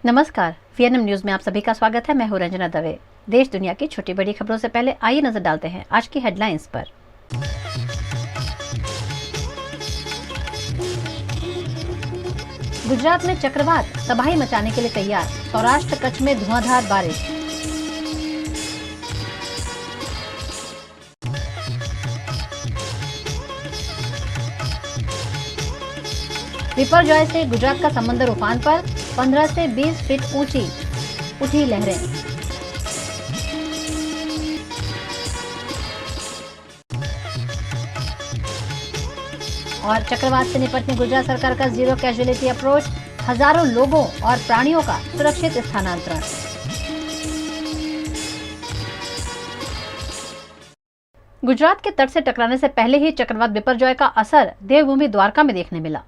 नमस्कार, VNM news में आप सभी का स्वागत है। मैं हूं रंजना दवे। देश दुनिया की छोटी बड़ी खबरों से पहले आइए नजर डालते हैं आज की हेडलाइंस पर। गुजरात में चक्रवात तबाही मचाने के लिए तैयार, सौराष्ट्र कच्छ में धुआंधार बारिश। बिपरजॉय से गुजरात का समंदर उफान पर, 15 से 20 फीट ऊंची उठी लहरें। और चक्रवात से निपटने गुजरात सरकार का जीरो कैजुअलिटी अप्रोच, हजारों लोगों और प्राणियों का सुरक्षित स्थानांतरण। गुजरात के तट से टकराने से पहले ही चक्रवात बिपरजॉय का असर देवभूमि द्वारका में देखने मिला।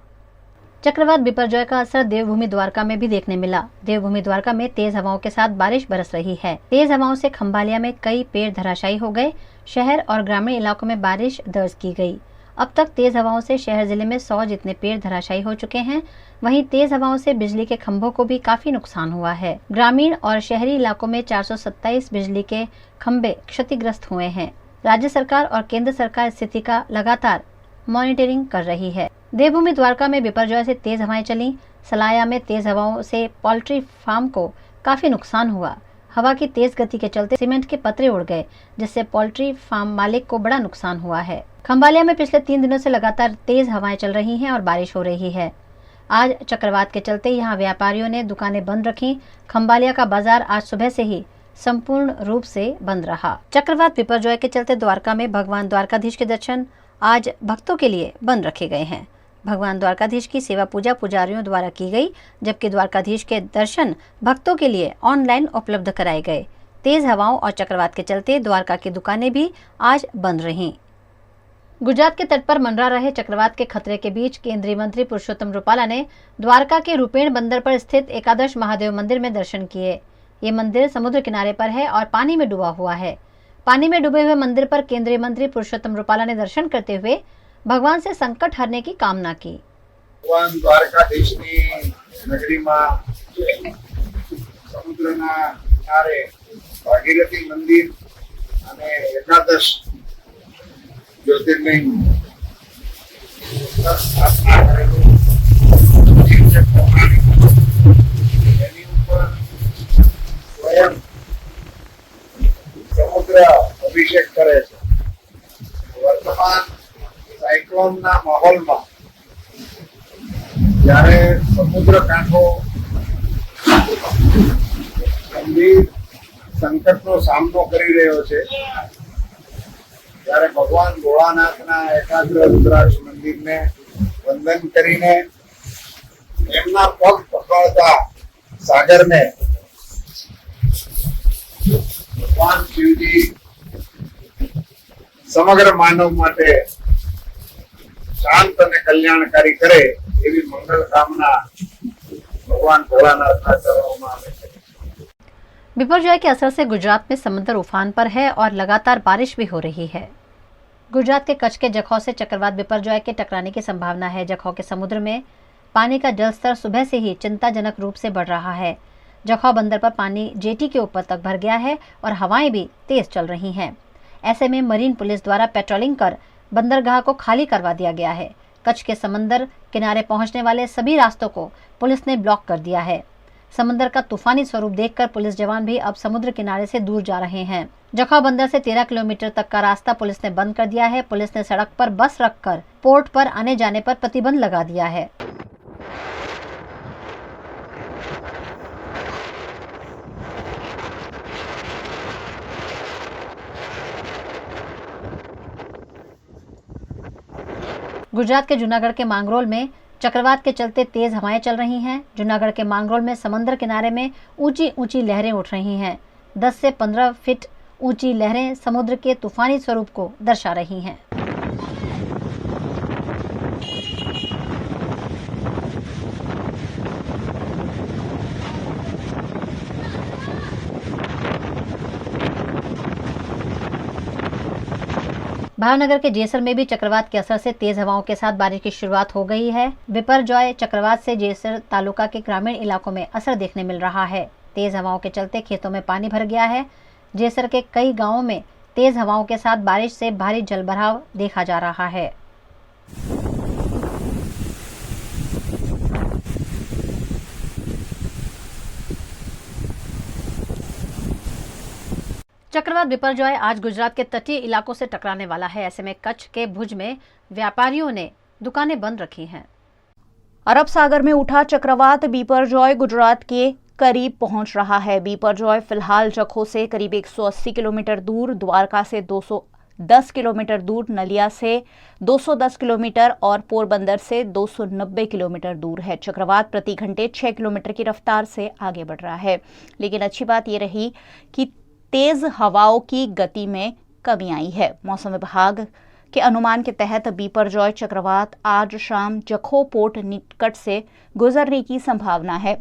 चक्रवात बिपरजॉय का असर देवभूमि द्वारका में भी देखने मिला। देवभूमि द्वारका में तेज हवाओं के साथ बारिश बरस रही है। तेज हवाओं से खंभालिया में कई पेड़ धराशायी हो गए। शहर और ग्रामीण इलाकों में बारिश दर्ज की गई। अब तक तेज हवाओं से शहर जिले में 100 जितने पेड़ धराशायी हो चुके हैं। वहीं तेज हवाओं से बिजली के खंभों को भी काफी नुकसान हुआ है। ग्रामीण और शहरी इलाकों में 427 बिजली के खंभे क्षतिग्रस्त हुए हैं। राज्य सरकार और केंद्र सरकार स्थिति का लगातार मॉनिटरिंग कर रही है। देवभूमि द्वारका में बिपरजॉय से तेज हवाएं चली। सलाया में तेज हवाओं से पोल्ट्री फार्म को काफी नुकसान हुआ। हवा की तेज गति के चलते सीमेंट के पतरे उड़ गए, जिससे पोल्ट्री फार्म मालिक को बड़ा नुकसान हुआ है। खंभालिया में पिछले 3 दिनों से लगातार तेज हवाएं चल रही हैं और बारिश हो रही है। आज चक्रवात के चलते यहाँ व्यापारियों ने दुकानें बंद रखी। खंभालिया का बाजार आज सुबह से ही संपूर्ण रूप से बंद रहा। चक्रवात बिपरजॉय के चलते द्वारका में भगवान द्वारकाधीश के दर्शन आज भक्तों के लिए बंद रखे गए हैं। भगवान द्वारकाधीश की सेवा पूजा पुजारियों द्वारा की गई, जबकि द्वारकाधीश के दर्शन भक्तों के लिए ऑनलाइन उपलब्ध कराए गए। तेज हवाओं और चक्रवात के चलते द्वारका की दुकानें भी आज बंद रहीं। गुजरात के तट पर मंडरा रहे चक्रवात के खतरे के बीच केंद्रीय मंत्री पुरुषोत्तम रूपाला ने द्वारका के रूपेण बंदर पर स्थित एकादश महादेव मंदिर में दर्शन किए। ये मंदिर समुद्र किनारे पर है और पानी में डूबा हुआ है। पानी में डूबे हुए मंदिर पर केंद्रीय मंत्री पुरुषोत्तम रूपाला ने दर्शन करते हुए भगवान से संकट हरने की कामना की। भगवान द्वारकाधीशनी नगरीમાં સમુદ્રના કિનારે ભાગીરથી મંદિર અને એકાદશ જ્યોતિર્લિંગ સ્થાપના કરેલું એની ઉપર સ્વયં સમુદ્ર અભિષેક કરે છે। વર્તમાન સાયક્લોનના માહોલમાં જ્યારે સમુદ્ર કાંઠો ગંભીર સંકટનો સામનો કરી રહ્યો છે, ત્યારે ભગવાન ભોળાનાથના એકાગ્ર રુદ્રાક્ષ મંદિરને વંદન કરીને એમના પગ પકડતા સાગરને ભગવાન શિવજી સમગ્ર માનવ માટે શાંત અને કલ્યાણકારી કરે એવી મંગલ કામના भगवान भोलानाथ चरणों में। बिपरजॉय के असर से गुजरात में समंदर उफान पर है और लगातार बारिश भी हो रही है। गुजरात के कच्छ के जखौ से चक्रवात बिपरजॉय के टकराने की संभावना है। जखौ के समुद्र में पानी का जलस्तर सुबह से ही चिंताजनक रूप से बढ़ रहा है। जखौ बंदर पर पानी जेटी के ऊपर तक भर गया है और हवाएं भी तेज चल रही हैं। ऐसे में मरीन पुलिस द्वारा पेट्रोलिंग कर बंदरगाह को खाली करवा दिया गया है। कच्छ के समंदर किनारे पहुंचने वाले सभी रास्तों को पुलिस ने ब्लॉक कर दिया है। समंदर का तूफानी स्वरूप देखकर पुलिस जवान भी अब समुद्र किनारे से दूर जा रहे हैं। जखौ बंदर से 13 किलोमीटर तक का रास्ता पुलिस ने बंद कर दिया है। पुलिस ने सड़क पर बस रखकर पोर्ट पर आने जाने पर प्रतिबंध लगा दिया है। गुजरात के जूनागढ़ के मांगरोल में चक्रवात के चलते तेज हवाएं चल रही हैं। जूनागढ़ के मांगरोल में समंदर किनारे में ऊंची ऊंची लहरें उठ रही हैं। 10 से 15 फीट ऊंची लहरें समुद्र के तूफानी स्वरूप को दर्शा रही हैं। भावनगर के जेसर में भी चक्रवात के असर से तेज हवाओं के साथ बारिश की शुरुआत हो गई है। बिपरजॉय चक्रवात से जेसर तालुका के ग्रामीण इलाकों में असर देखने मिल रहा है। तेज हवाओं के चलते खेतों में पानी भर गया है। जेसर के कई गांवों में तेज हवाओं के साथ बारिश से भारी जलभराव देखा जा रहा है। चक्रवात बिपरजॉय आज गुजरात के तटीय इलाकों से टकराने वाला है। ऐसे में कच्छ के भुज में व्यापारियों ने दुकानें बंद रखी हैं। अरब सागर में उठा चक्रवात बिपरजॉय गुजरात के करीब पहुंच रहा है। बिपरजॉय फिलहाल जखौ से करीब 180 किलोमीटर दूर, द्वारका से 210 किलोमीटर दूर, नलिया से 210 किलोमीटर और पोरबंदर से 290 किलोमीटर दूर है। चक्रवात प्रति घंटे 6 किलोमीटर की रफ्तार से आगे बढ़ रहा है। लेकिन अच्छी बात यह रही कि तेज हवाओं की गति में कमी आई है। मौसम विभाग के अनुमान के तहत बिपरजॉय चक्रवात आज शाम जखौ पोर्ट निकट से गुजरने की संभावना है।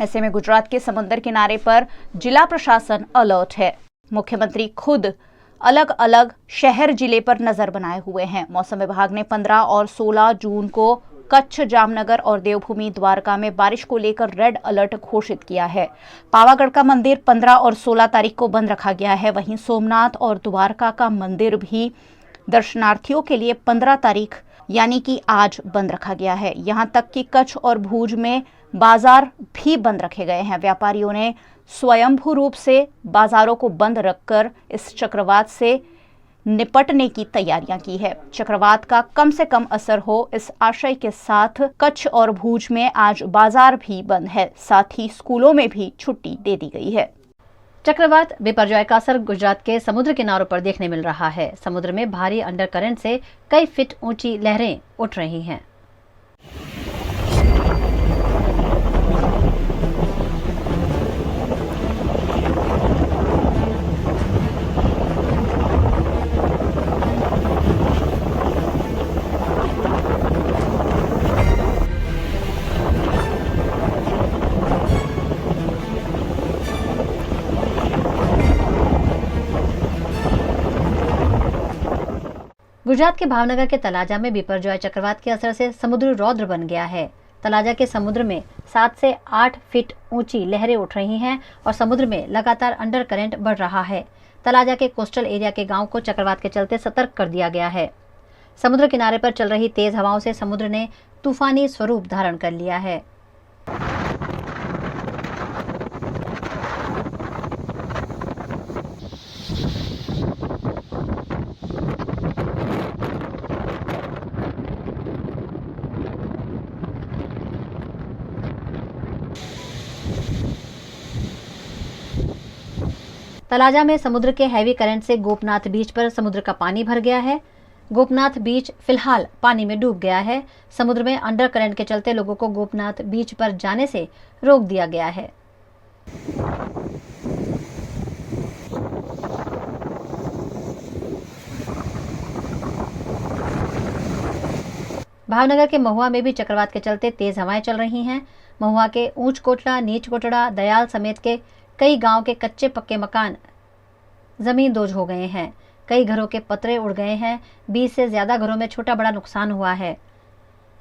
ऐसे में गुजरात के समंदर किनारे पर जिला प्रशासन अलर्ट है। मुख्यमंत्री खुद अलग अलग शहर जिले पर नजर बनाए हुए हैं। मौसम विभाग ने 15 और 16 जून को कच्छ, जामनगर और देवभूमि द्वारका में बारिश को लेकर रेड अलर्ट घोषित किया है। पावागढ़ का मंदिर 15 और 16 तारीख को बंद रखा गया है। वहीं सोमनाथ और द्वारका का मंदिर भी दर्शनार्थियों के लिए 15 तारीख यानी कि आज बंद रखा गया है। यहां तक कि कच्छ और भुज में बाजार भी बंद रखे गए हैं। व्यापारियों ने स्वयंभू रूप से बाजारों को बंद रखकर इस चक्रवात से निपटने की तैयारियां की है। चक्रवात का कम से कम असर हो, इस आशय के साथ कच्छ और भुज में आज बाजार भी बंद है। साथ ही स्कूलों में भी छुट्टी दे दी गई है। चक्रवात बिपरजॉय का असर गुजरात के समुद्र किनारों पर देखने मिल रहा है। समुद्र में भारी अंडर करंट से कई फीट ऊंची लहरें उठ रही हैं। गुजरात के भावनगर के तलाजा में बिपरजॉय चक्रवात के असर से समुद्र रौद्र बन गया है। तलाजा के समुद्र में 7 से 8 फीट ऊंची लहरें उठ रही हैं और समुद्र में लगातार अंडर करंट बढ़ रहा है। तलाजा के कोस्टल एरिया के गांव को चक्रवात के चलते सतर्क कर दिया गया है। समुद्र किनारे पर चल रही तेज हवाओं से समुद्र ने तूफानी स्वरूप धारण कर लिया है। तलाजा में समुद्र के हैवी करंट से गोपनाथ बीच पर समुद्र का पानी भर गया है। गोपनाथ बीच फिलहाल पानी में डूब गया है। समुद्र में अंडर करंट के चलते लोगों को गोपनाथ बीच पर जाने से रोक दिया गया है। भावनगर के महुआ में भी चक्रवात के चलते तेज हवाएं चल रही हैं। महुआ के ऊंच कोटड़ा, नीच कोटड़ा, दयाल समेत के कई गांव के कच्चे पक्के मकान जमीन दोज हो गए हैं। कई घरों के पतरे उड़ गए हैं। 20 से ज्यादा घरों में छोटा बड़ा नुकसान हुआ है,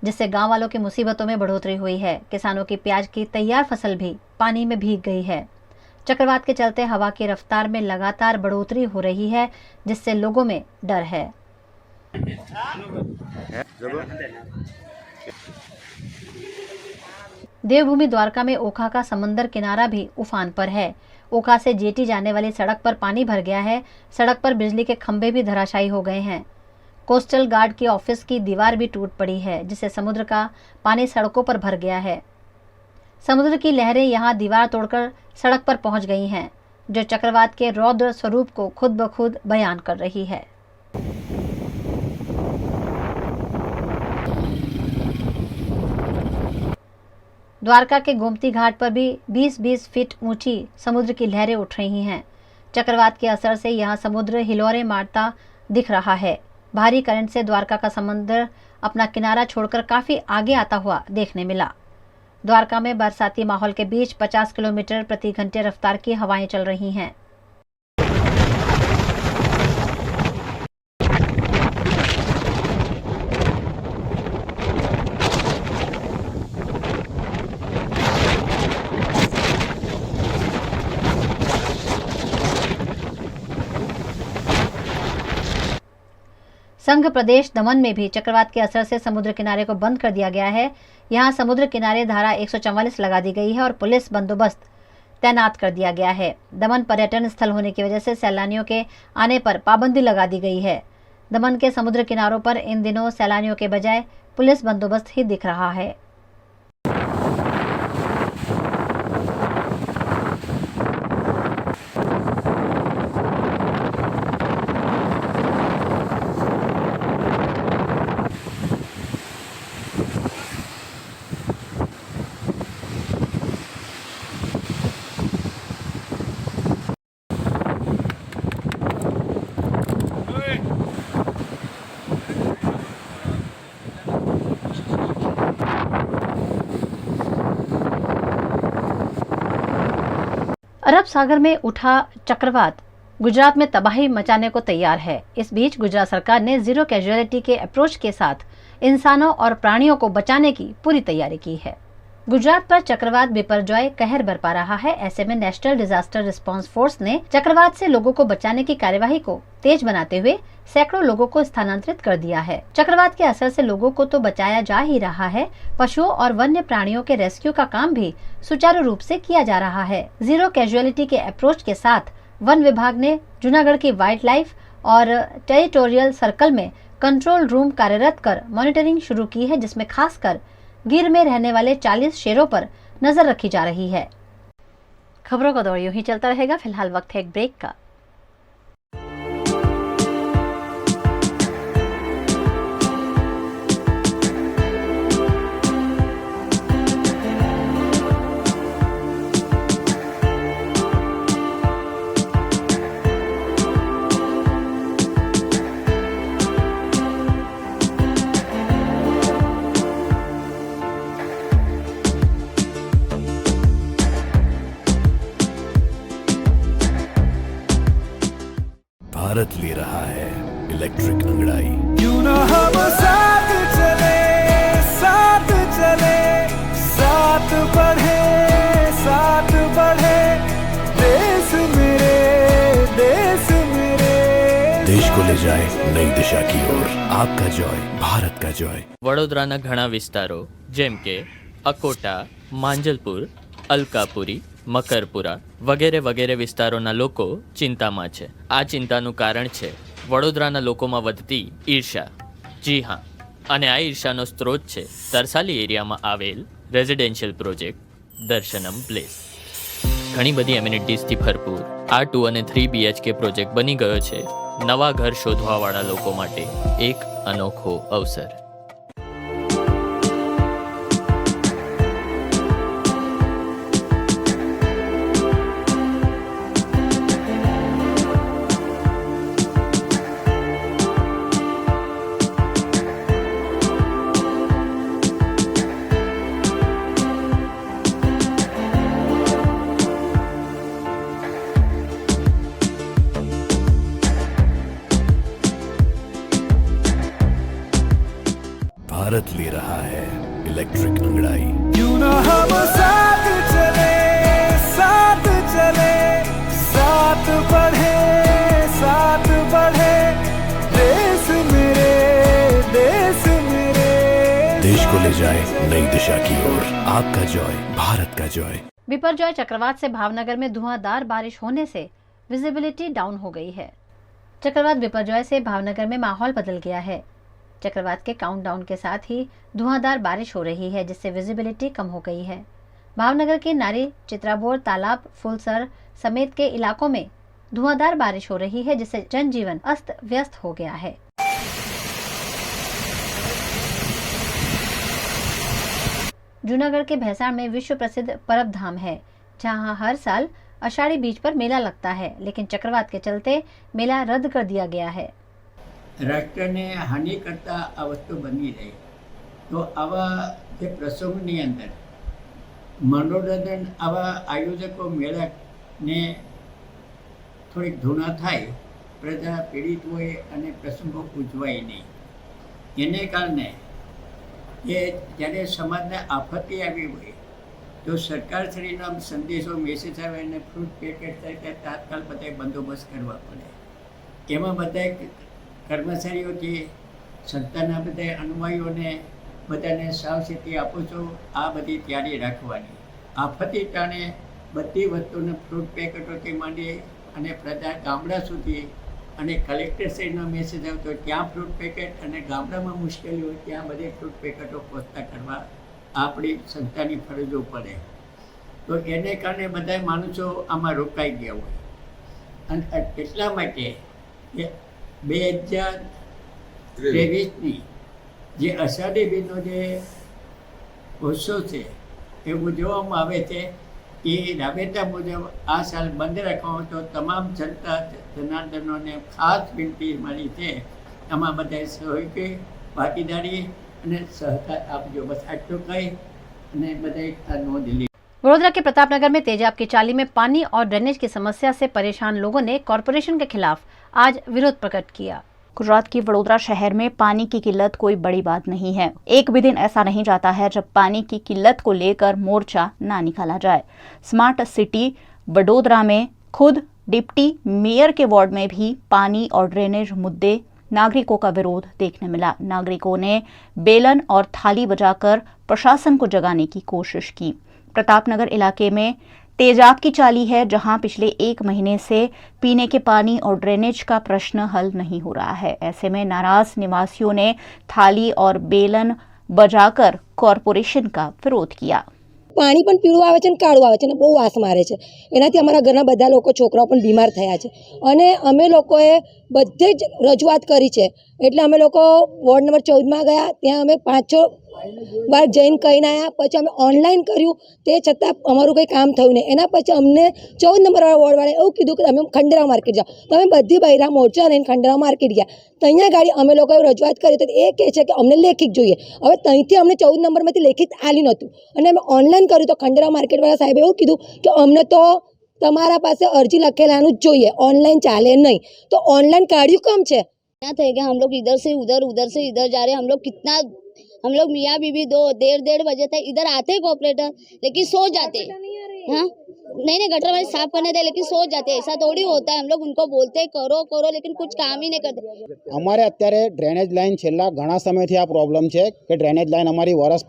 जिससे गांव वालों की मुसीबतों में बढ़ोतरी हुई है। किसानों की प्याज की तैयार फसल भी पानी में भीग गई है। चक्रवात के चलते हवा की रफ्तार में लगातार बढ़ोतरी हो रही है, जिससे लोगों में डर है। देवभूमि द्वारका में ओखा का समंदर किनारा भी उफान पर है। ओखा से जेटी जाने वाली सड़क पर पानी भर गया है। सड़क पर बिजली के खंभे भी धराशायी हो गए हैं। कोस्टल गार्ड की ऑफिस की दीवार भी टूट पड़ी है, जिससे समुद्र का पानी सड़कों पर भर गया है। समुद्र की लहरें यहां दीवार तोड़कर सड़क पर पहुंच गई हैं, जो चक्रवात के रौद्र स्वरूप को खुद ब खुद बयान कर रही है। द्वारका के गोमती घाट पर भी 20-20 फीट ऊंची समुद्र की लहरें उठ रही हैं। चक्रवात के असर से यहां समुद्र हिलोरे मारता दिख रहा है। भारी करंट से द्वारका का समुद्र अपना किनारा छोड़कर काफी आगे आता हुआ देखने मिला। द्वारका में बरसाती माहौल के बीच 50 किलोमीटर प्रति घंटे रफ्तार की हवाएं चल रही हैं। संघ प्रदेश दमन में भी चक्रवात के असर से समुद्र किनारे को बंद कर दिया गया है। यहाँ समुद्र किनारे धारा 144 लगा दी गई है और पुलिस बंदोबस्त तैनात कर दिया गया है। दमन पर्यटन स्थल होने की वजह से सैलानियों के आने पर पाबंदी लगा दी गई है। दमन के समुद्र किनारों पर इन दिनों सैलानियों के बजाय पुलिस बंदोबस्त ही दिख रहा है। अरब सागर में उठा चक्रवात गुजरात में तबाही मचाने को तैयार है। इस बीच गुजरात सरकार ने जीरो कैजुअलिटी के अप्रोच के साथ इंसानों और प्राणियों को बचाने की पूरी तैयारी की है। गुजरात पर चक्रवात बिपरजॉय कहर बरपा रहा है। ऐसे में नेशनल डिजास्टर रिस्पांस फोर्स ने चक्रवात से लोगों को बचाने की कार्यवाही को तेज बनाते हुए सैकड़ों लोगों को स्थानांतरित कर दिया है। चक्रवात के असर से लोगों को तो बचाया जा ही रहा है, पशुओं और वन्य प्राणियों के रेस्क्यू का काम भी सुचारू रूप से किया जा रहा है। जीरो कैजुअलिटी के अप्रोच के साथ वन विभाग ने जूनागढ़ की वाइल्ड लाइफ और टेरिटोरियल सर्कल में कंट्रोल रूम कार्यरत कर मॉनिटरिंग शुरू की है, जिसमें खासकर गिर में रहने वाले 40 शेरों पर नजर रखी जा रही है। खबरों का दौर यूं ही चलता रहेगा। फिलहाल वक्त है एक ब्रेक का। भारत ले रहा है इलेक्ट्रिक अंगड़ाई। क्यों ना हम साथ चले, साथ चले, साथ बढ़े, साथ बढ़े, देश मेरे, देश मेरे। देश को ले जाए नई दिशा की ओर। आपका जॉय, भारत का जॉय। વડોદરાના ઘણા વિસ્તારો જેમ કે અકોટા, માંજલપુર, અલકાપુરી, મકરપુરા વગેરે વગેરે વિસ્તારોના લોકો ચિંતામાં છે। આ ચિંતાનું કારણ છે વડોદરાના લોકોમાં વધતી ઈર્ષા। જી હા, અને આ ઈર્ષાનો સ્ત્રોત છે તરસાલી એરિયામાં આવેલ રેઝિડેન્શિયલ પ્રોજેક્ટ દર્શનમ પ્લેસ। ઘણી બધી એમ્યુનિટીઝથી ભરપૂર આ 2 અને 3 BHK પ્રોજેક્ટ બની ગયો છે નવા ઘર શોધવાવાળા લોકો માટે એક અનોખો અવસર। भारत ले रहा है इलेक्ट्रिक अंगड़ाई। क्यों ना हम साथ चले, साथ चले, साथ बढ़े, साथ बढ़े, देश मेरे, देश मेरे। देश को ले जाए नई दिशा की ओर। आपका जॉय, भारत का जॉय। बिपरजॉय चक्रवात से भावनगर में धुआंधार बारिश होने से विजिबिलिटी डाउन हो गई है। चक्रवात बिपरजॉय से भावनगर में माहौल बदल गया है। चक्रवात के काउंटडाउन के साथ ही धुआंधार बारिश हो रही है, जिससे विजिबिलिटी कम हो गई है। भावनगर के नारी चित्राबोर, तालाब, फुलसर समेत के इलाकों में धुआंधार बारिश हो रही है, जिससे जनजीवन अस्त व्यस्त हो गया है। जूनागढ़ के भैंसाण में विश्व प्रसिद्ध परब धाम है, जहां हर साल आषाढ़ी बीज पर मेला लगता है, लेकिन चक्रवात के चलते मेला रद्द कर दिया गया है। રાષ્ટ્રને હાનિ કરતા આ વસ્તુ બની રહી તો આવા જે પ્રસંગની અંદર મનોરંજન આવા આયોજકો મેળાને થોડીક ધૂણા થાય, પ્રજા પીડિત હોય અને પ્રસંગો ઉજવાય નહીં। એને કારણે એ જ્યારે સમાજને આપત્તિ આવી હોય તો સરકારશ્રીનો સંદેશો મેસેજ આવે અને ફ્રૂટ પેકેટ તરીકે તાત્કાલ બધાએ બંદોબસ્ત કરવા પડે। એમાં બધાએ કર્મચારીઓ છે, સંસ્થાના બધા અનુયાયીઓને બધાને સાવચેતી આપું છું, આ બધી તૈયારી રાખવાની. આફતી ટાણે બધી વસ્તુને ફ્રૂટ પેકેટોથી માંડી અને પ્રજા ગામડા સુધી અને કલેક્ટર સાહેબનો મેસેજ આવતો ત્યાં ફ્રૂટ પેકેટ અને ગામડામાં મુશ્કેલી હોય ત્યાં બધે ફ્રૂટ પેકેટો પહોંચતા કરવા આપણી સંસ્થાની ફરજો પડે. તો એને કારણે બધા માણસો આમાં રોકાઈ ગયા હોય અને એટલા માટે 2023ની જે અષાઢી બીજનો જે ઉત્સવ છે એ ઉજવવામાં આવે છે. એ રાબેતા મુજબ આ સાલ બંધ રાખવામાં તો તમામ જનતા જનાર્દનોને ખાસ વિનંતી મળી છે, આમાં બધાએ સહયોગી ભાગીદારી અને સહકાર આપજો. બસ આટલું કહી અને બધાએ આ નોંધ લી. वडोदरा के प्रतापनगर में तेजाब की चाली में पानी और ड्रेनेज की समस्या से परेशान लोगों ने कॉरपोरेशन के खिलाफ आज विरोध प्रकट किया। गुजरात की वडोदरा शहर में पानी की किल्लत कोई बड़ी बात नहीं है। एक भी दिन ऐसा नहीं जाता है जब पानी की किल्लत को लेकर मोर्चा ना निकाला जाए। स्मार्ट सिटी वडोदरा में खुद डिप्टी मेयर के वार्ड में भी पानी और ड्रेनेज मुद्दे नागरिकों का विरोध देखने मिला। नागरिकों ने बेलन और थाली बजाकर प्रशासन को जगाने की कोशिश की। प्रतापनगर इलाके में तेजाब की चाली है, जहां पिछले 1 महीने से पीने के पानी और ड्रेनेज का प्रश्न हल नहीं हो रहा है। ऐसे में नाराज निवासियों ने थाली और बेलन बजाकर कॉरपोरेशन का विरोध किया। પાણી પણ પીળું આવે છે અને કાળું આવે છે અને બહુ વાસ મારે છે. એનાથી અમારા ઘરના બધા લોકો છોકરાઓ પણ બીમાર થયા છે અને અમે લોકોએ બધે જ રજૂઆત કરી છે. એટલે અમે લોકો વોર્ડ નંબર 14માં ગયા, ત્યાં અમે 5-6 વાર જઈને કહીને આવ્યા. પછી અમે ઓનલાઈન કર્યું, તે છતાં અમારું કંઈ કામ થયું નહીં. એના પછી અમને 14 નંબરવાળા વોર્ડવાળાએ એવું કીધું કે તમે ખંડેરાવ માર્કેટ જાઓ. તો અમે બધી બૈરા મોરચા લઈને ખંડેરાવ માર્કેટ ગયા. ત્યાં ગાડી અમે લોકોએ રજૂઆત કરી તો એ કહે છે કે અમને લેખિત જોઈએ. હવે ત્યાંથી અમને 14 નંબરમાંથી લેખિત આલ્યું નહોતું અને અમે ઓનલાઈન કર્યું તો ખંડેરાવ માર્કેટવાળા સાહેબે એવું કીધું કે અમને તો તમારા પાસે અરજી લખેલાનું જ જોઈએ, ઓનલાઈન ચાલે નહીં. તો ઓનલાઈન કાઢ્યું કેમ છે? क्या थे कि हम लोग इधर से उधर से इधर जा रहे हैं. हम लोग मियाँ बीबी 2-1.5 बजे तक इधर आते कॉर्पोरेटर, लेकिन सो जाते. हाँ नहीं गटर वाले साफ करने थे लेकिन सो जाते. ऐसा थोड़ी होता है. हम लोग उनको बोलते करो लेकिन कुछ काम ही नहीं करते. અમારે અત્યારે ડ્રેનેજ લાઇન છેલ્લા ઘણા સમયથી આ પ્રોબ્લેમ છે કે ડ્રેનેજ લાઇન અમારી વર્ષ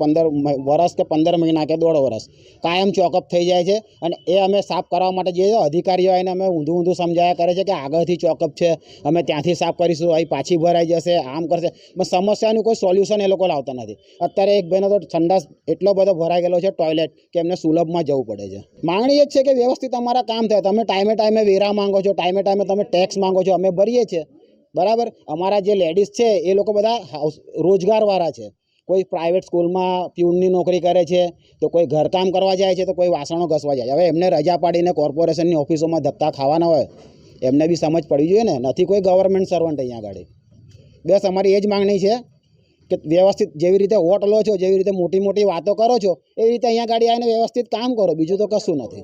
કે 15 મહિના કે 1.5 વર્ષ કાયમ ચોકઅપ થઈ જાય છે અને એ અમે સાફ કરવા માટે જે અધિકારીઓ આવીને અમે ઊંધું સમજાયા કરે છે કે આગળથી ચોકઅપ છે, અમે ત્યાંથી સાફ કરીશું, અહીં પાછી ભરાઈ જશે, આમ કરશે. પણ સમસ્યાનું કોઈ સોલ્યુશન એ લોકો લાવતા નથી. અત્યારે એક ભાઈનો તો સંડાસ એટલો બધો ભરાઈ ગયેલો છે ટોયલેટ કે એમને સુલભમાં જવું પડે છે. માંગણી એ જ છે કે વ્યવસ્થિત અમારા કામ થાય. તમે ટાઈમે વેરા માંગો છો, ટાઈમે તમે ટેક્સ માંગો છો, અમે ભરીએ છીએ બરાબર. અમારા જે લેડીઝ છે એ લોકો બધા રોજગારવાળા છે. કોઈ પ્રાઇવેટ સ્કૂલમાં પ્યુનની નોકરી કરે છે, તો કોઈ ઘરકામ કરવા જાય છે, તો કોઈ વાસણો ઘસવા જાય. હવે એમને રજા પાડીને કોર્પોરેશનની ઓફિસોમાં ધક્કા ખાવાના હોય, એમને બી સમજ પડવી જોઈએ ને. નથી કોઈ ગવર્મેન્ટ સર્વન્ટ અહીંયા આગળ. બસ અમારી એ જ માંગણી છે કે વ્યવસ્થિત જેવી રીતે વોટ લો છો, જેવી રીતે મોટી વાતો કરો છો, એવી રીતે અહીંયા ગાડી આવીને વ્યવસ્થિત કામ કરો. બીજું તો કશું નથી.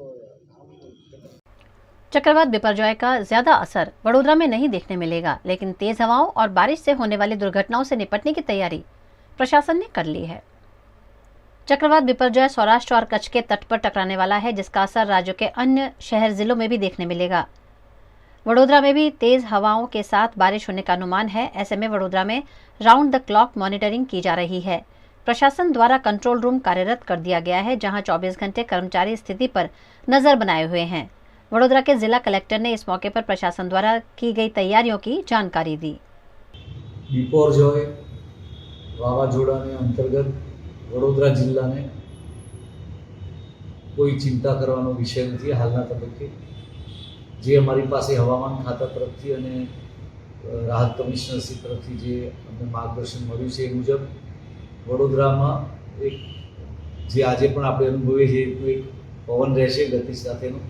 चक्रवात बिपरजॉय का ज्यादा असर वडोदरा में नहीं देखने मिलेगा, लेकिन तेज हवाओं और बारिश से होने वाली दुर्घटनाओं से निपटने की तैयारी प्रशासन ने कर ली है। चक्रवात बिपरजॉय सौराष्ट्र और कच्छ के तट पर टकराने वाला है, जिसका असर राज्य के अन्य शहर जिलों में भी देखने मिलेगा। वडोदरा में भी तेज हवाओं के साथ बारिश होने का अनुमान है। ऐसे में वडोदरा में राउंड द क्लॉक मॉनिटरिंग की जा रही है। प्रशासन द्वारा कंट्रोल रूम कार्यरत कर दिया गया है, जहां 24 घंटे कर्मचारी स्थिति पर नजर बनाए हुए हैं। वडोदरा के जिला कलेक्टर ने इस मौके पर प्रशासन द्वारा की गई तैयारियों की जानकारी दी। बिपरजॉय वावाझोड़ाने अंतर्गत वडोदरा जिल्लाने कोई चिंता करवानो विषय नहीं। हालना तबक्के जे अमारी पासे हवामान खाता तरफथी अने राहत कमिश्नरश्री तरफथी जे अમને માર્ગદર્શન મળ્યું છે એ મુજબ વડોદરામાં એક જે આજે પણ આપણે અનુભવીએ છીએ એક પવન રહેશે ગતિ સાથેનું